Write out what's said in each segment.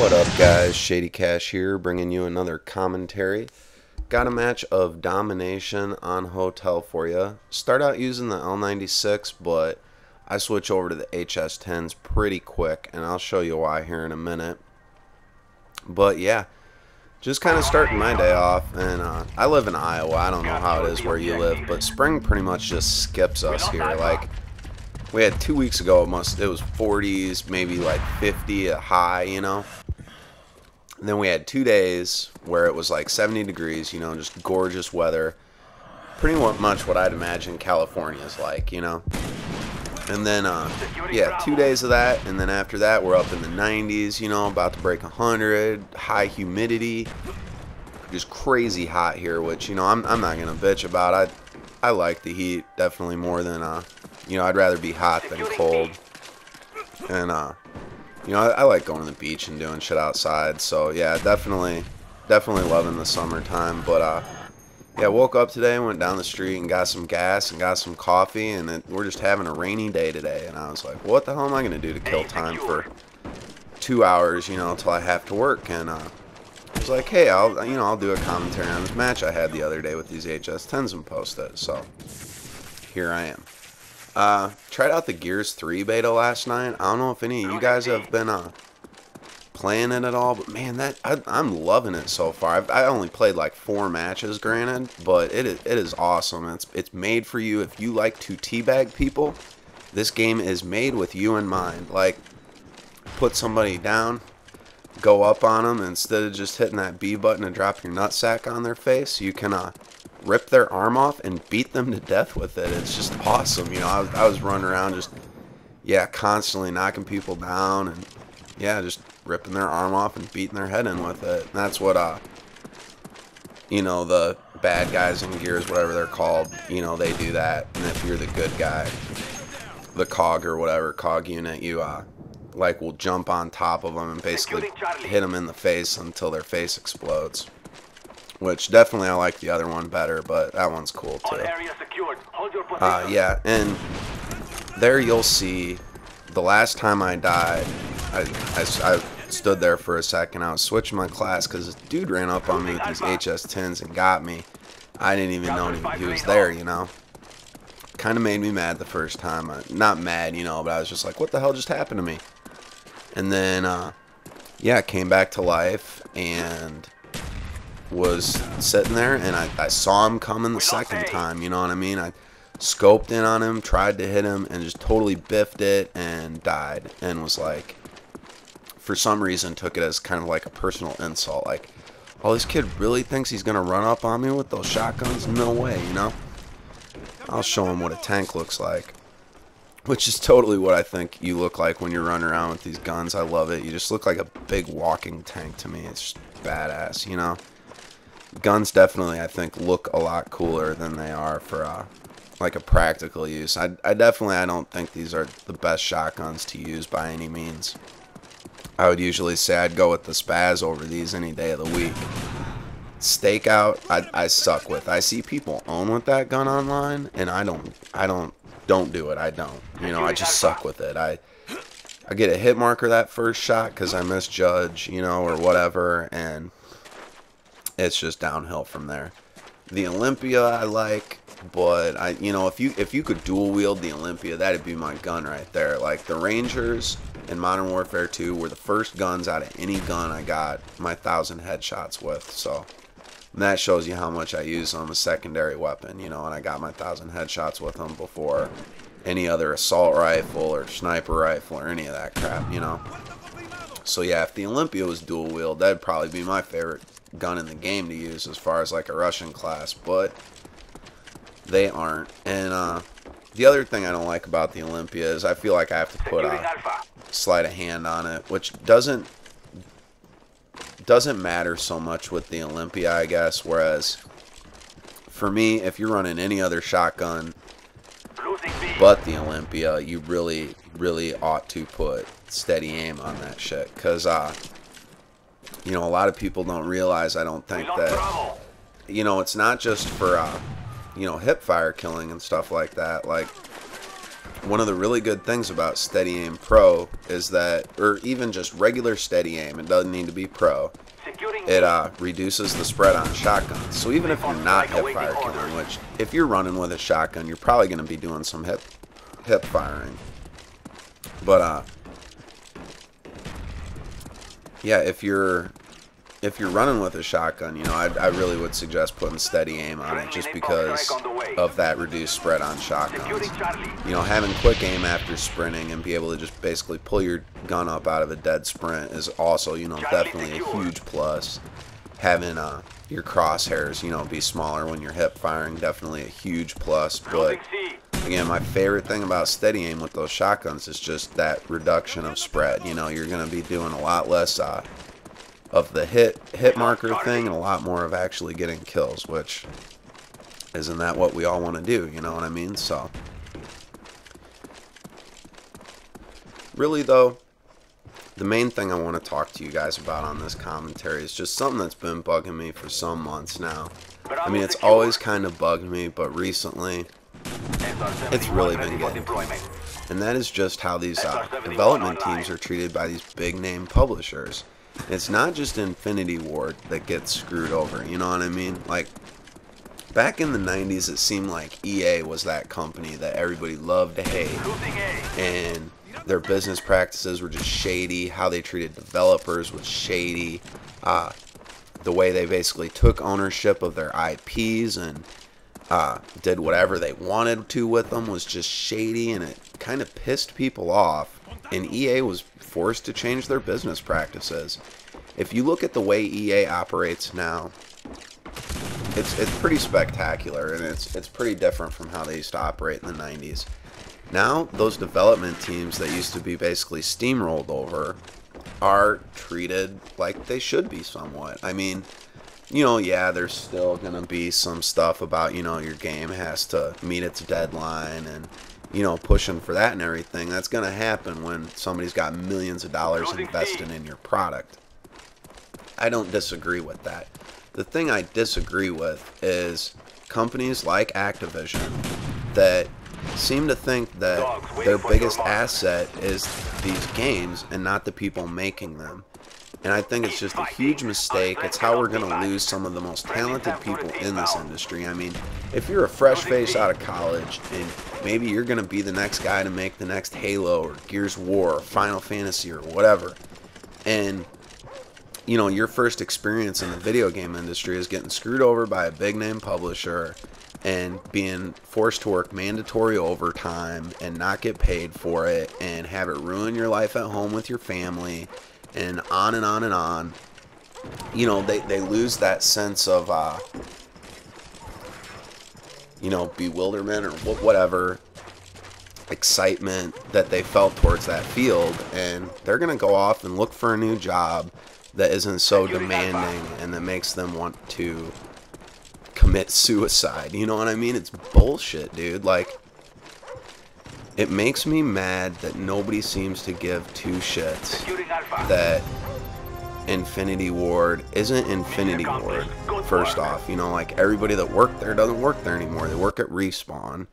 What up, guys? ShadyCash here, bringing you another commentary. Got a match of Domination on Hotel for you. Start out using the L96, but I switch over to the HS-10s pretty quick, and I'll show you why here in a minute. But yeah, just kind of starting my day off, and I live in Iowa. I don't know how it is where you live, but spring pretty much just skips us here. Like, we had 2 weeks ago, it was 40s, maybe like 50 a high, you know. And then we had 2 days where it was like 70 degrees, you know, just gorgeous weather. Pretty much what I'd imagine California is like, you know. And then, yeah, 2 days of that, and then after that, we're up in the 90s, you know, about to break 100, high humidity, just crazy hot here, which, you know, I'm not going to bitch about. I like the heat definitely more than, you know, I'd rather be hot than cold. And, you know, I like going to the beach and doing shit outside, so, yeah, definitely loving the summertime, but, yeah, woke up today, went down the street and got some gas and got some coffee, and we're just having a rainy day today, and I was like, what the hell am I going to do to kill time for 2 hours, you know, until I have to work? And I was like, hey, I'll do a commentary on this match I had the other day with these HS-10s and post it, so here I am. Tried out the Gears 3 beta last night. I don't know if any of you guys have been playing it at all, but man, I'm loving it so far. I only played like 4 matches, granted, but it is awesome. It's made for you if you like to teabag people. This game is made with you in mind. Like, put somebody down, go up on them, instead of just hitting that B button and drop your nutsack on their face, you can rip their arm off and beat them to death with it. It's just awesome. You know, I was running around just, yeah, constantly knocking people down and, yeah, just ripping their arm off and beating their head in with it. And that's what, you know, the bad guys in Gears, whatever they're called, you know, they do that. And if you're the good guy, the COG or whatever, COG unit, you, like, will jump on top of them and basically hit them in the face until their face explodes. Which, definitely, I like the other one better, but that one's cool, too. Yeah, and there you'll see, the last time I died, I stood there for a second. I was switching my class because this dude ran up on me with these HS-10s and got me. I didn't even know he was there, you know. Kind of made me mad the first time. Not mad, you know, but I was just like, what the hell just happened to me? And then, yeah, I came back to life and was sitting there, and I saw him coming the second time, you know what I mean? I scoped in on him, tried to hit him, and just totally biffed it and died, and was like, for some reason, took it as kind of like a personal insult, like, oh, this kid really thinks he's gonna run up on me with those shotguns? No way, you know? I'll show him what a tank looks like. Which is totally what I think you look like when you're running around with these guns. I love it. You just look like a big walking tank to me. It's just badass, you know? Guns definitely, I think, look a lot cooler than they are for, like, a practical use. I don't think these are the best shotguns to use by any means. I would usually say I'd go with the Spaz over these any day of the week. Stakeout, I suck with. I see people own with that gun online, and I don't do it. I don't. You know, I just suck with it. I get a hit marker that first shot because I misjudge, you know, or whatever, and it's just downhill from there. The Olympia I like, but you know, if you could dual wield the Olympia, that'd be my gun right there. Like, the Rangers in Modern Warfare 2 were the first guns out of any gun I got my 1,000 headshots with, so that shows you how much I use them as a secondary weapon, you know, and I got my 1,000 headshots with them before any other assault rifle or sniper rifle or any of that crap, you know. So yeah, if the Olympia was dual wield, that'd probably be my favorite gun in the game to use as far as like a Russian class, but they aren't. And the other thing I don't like about the Olympia is I feel like I have to put a sleight of hand on it, which doesn't matter so much with the Olympia, I guess, whereas for me, if you're running any other shotgun but the Olympia, you really ought to put steady aim on that shit, because you know, a lot of people don't realize, I don't think, that, you know, it's not just for you know, hip fire killing and stuff like that. Like, one of the really good things about Steady Aim Pro is that, or even just regular Steady Aim, it doesn't need to be Pro, it reduces the spread on shotguns. So even if you're not hip-fire killing, which if you're running with a shotgun, you're probably going to be doing some hip firing. But yeah, if you're running with a shotgun, you know, I really would suggest putting Steady Aim on it, just because of that reduced spread on shotguns. You know, having quick aim after sprinting and be able to just basically pull your gun up out of a dead sprint is also, you know, definitely a huge plus. Having your crosshairs, you know, be smaller when you're hip firing, definitely a huge plus. But again, my favorite thing about Steady Aim with those shotguns is just that reduction of spread. You know, you're going to be doing a lot less of the hit marker thing and a lot more of actually getting kills, which isn't that what we all want to do, you know what I mean? So really though, the main thing I want to talk to you guys about on this commentary is just something that's been bugging me for some months now. I mean, it's always kind of bugged me, but recently it's really been getting to me. And that is just how these development teams are treated by these big name publishers. It's not just Infinity Ward that gets screwed over, you know what I mean? Like, back in the 90s, it seemed like EA was that company that everybody loved to hate, and their business practices were just shady. How they treated developers was shady. The way they basically took ownership of their IPs and did whatever they wanted to with them was just shady, and it kind of pissed people off, and EA was forced to change their business practices. If you look at the way EA operates now, it's pretty spectacular, and it's pretty different from how they used to operate in the 90s. Now, those development teams that used to be basically steamrolled over are treated like they should be somewhat. I mean, you know, yeah, there's still going to be some stuff about, you know, your game has to meet its deadline and, you know, pushing for that and everything. That's going to happen when somebody's got millions of dollars invested in your product. I don't disagree with that. The thing I disagree with is companies like Activision that seem to think that their biggest asset is these games and not the people making them. And I think it's just a huge mistake. It's how we're going to lose some of the most talented people in this industry. I mean, if you're a fresh face out of college and maybe you're going to be the next guy to make the next Halo or Gears of War or Final Fantasy or whatever, and you know, your first experience in the video game industry is getting screwed over by a big name publisher and being forced to work mandatory overtime and not get paid for it and have it ruin your life at home with your family and on and on and on. You know, they lose that sense of, you know, bewilderment or whatever, excitement that they felt towards that field, and they're going to go off and look for a new job that isn't so demanding and that makes them want to commit suicide. You know what I mean? It's bullshit, dude. Like, it makes me mad that nobody seems to give two shits that Infinity Ward isn't Infinity Ward. First off, you know, like, everybody that worked there doesn't work there anymore. They work at Respawn.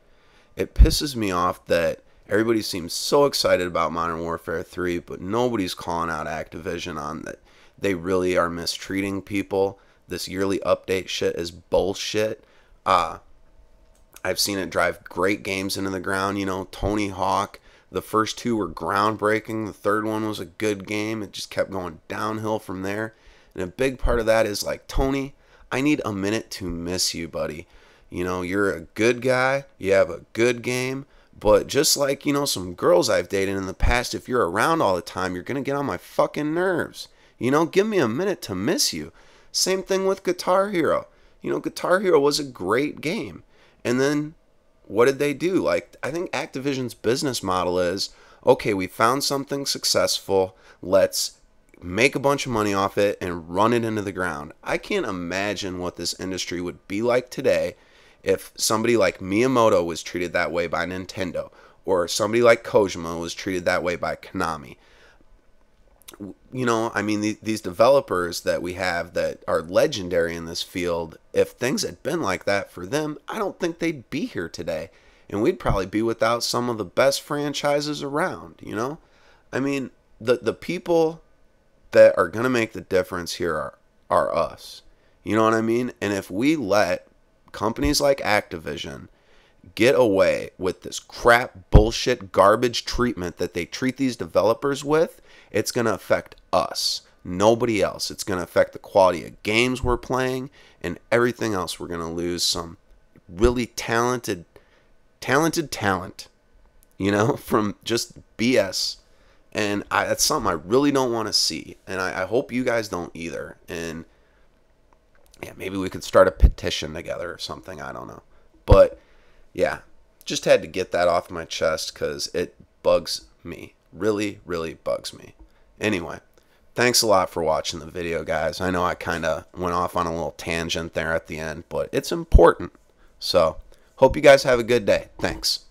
It pisses me off that everybody seems so excited about Modern Warfare 3, but nobody's calling out Activision on that. They really are mistreating people. This yearly update shit is bullshit. I've seen it drive great games into the ground. You know, Tony Hawk, the first two were groundbreaking. The third one was a good game. It just kept going downhill from there. And a big part of that is like, Tony, I need a minute to miss you, buddy. You know, you're a good guy. You have a good game. But just like, you know, some girls I've dated in the past, if you're around all the time, you're going to get on my fucking nerves. You know, give me a minute to miss you. Same thing with Guitar Hero. You know, Guitar Hero was a great game. And then what did they do? Like, I think Activision's business model is, okay, we found something successful. Let's make a bunch of money off it and run it into the ground. I can't imagine what this industry would be like today if somebody like Miyamoto was treated that way by Nintendo, or somebody like Kojima was treated that way by Konami. You know, I mean, these developers that we have that are legendary in this field, if things had been like that for them, I don't think they'd be here today. and we'd probably be without some of the best franchises around, you know? I mean, the people that are going to make the difference here are us. You know what I mean? And if we let companies like Activision get away with this crap, bullshit, garbage treatment that they treat these developers with, it's going to affect us. Nobody else. It's going to affect the quality of games we're playing and everything else. We're going to lose some really talented talent, you know, from just BS. And that's something I really don't want to see. And I hope you guys don't either. And yeah, maybe we could start a petition together or something. I don't know. But yeah, just had to get that off my chest because it bugs me. Really, really bugs me. Anyway, thanks a lot for watching the video, guys. I know I kind of went off on a little tangent there at the end, but it's important. So, hope you guys have a good day. Thanks.